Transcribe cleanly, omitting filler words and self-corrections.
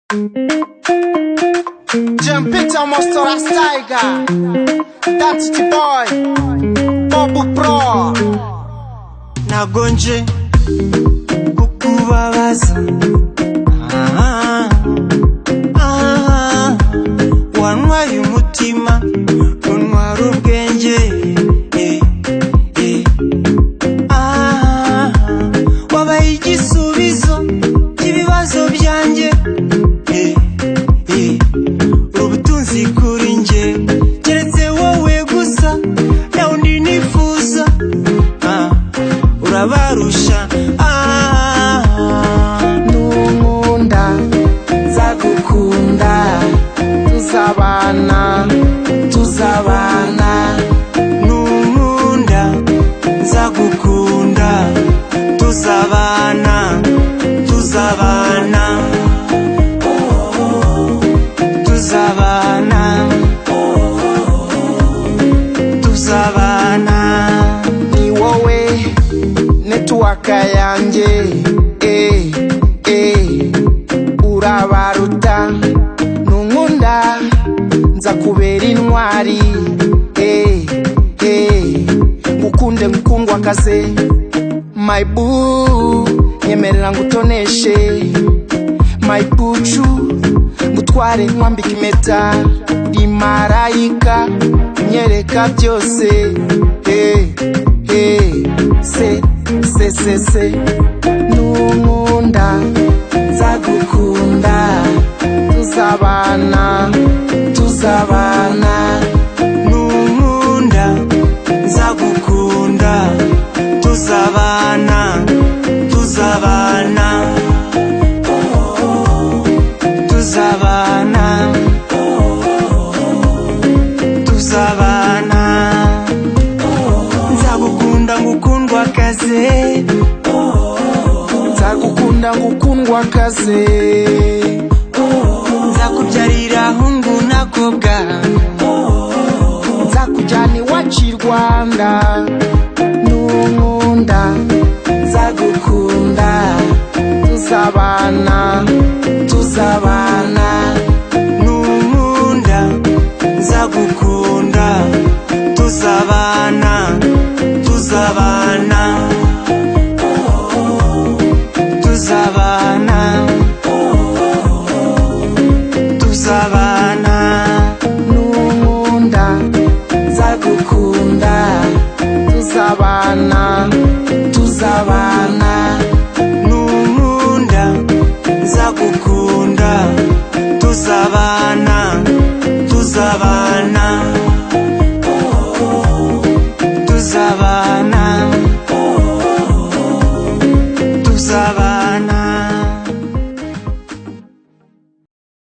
Jump Peter Monster Tiger, that's the boy, Bobo Pro. Nagonje kukubabaza, wantwaye umutima untwara ubwenge, wabaye igisubizo cy'ibibazo byanjye, ubutunzi kuri njye keretse wowe gusa, nta wundi nifuza, urabarusha. Nunkunda nzagukunda, tuzabana tuzabana. Nunkunda nzagukunda, tuzabana tuzabana tuzabana tuzabana. Ni wowe network yanjye, urabaruta. Nunkunda nzakubera intwari, ngukunde ngukundwa kaze. My boo, nyemerera ngutoneshe. My bucu, ngutware nkwambika impeta. Uri marayika unyereka byose, se. Nunkunda nzagukunda, tuzabana tuzabana. Nunkunda nzagukunda, tuzabana tuzabana tuzabana tuzabana. Nzagukunda ngukundwa kaze, nzagukunda ngukundwa kaze. Nzakubyarira hungu nakobwa, nzakujyana iwacu i Rwanda. Nunkunda nzagukunda, tuzabana tuzabana. Nunkunda nzagukunda, tuzabana tuzabana tuzabana tuzabana. Nunkunda nzagukunda, tuzabana tuzabana. Nunkunda nzagukunda, tuzabana tuzabana tuzabana tuzabana.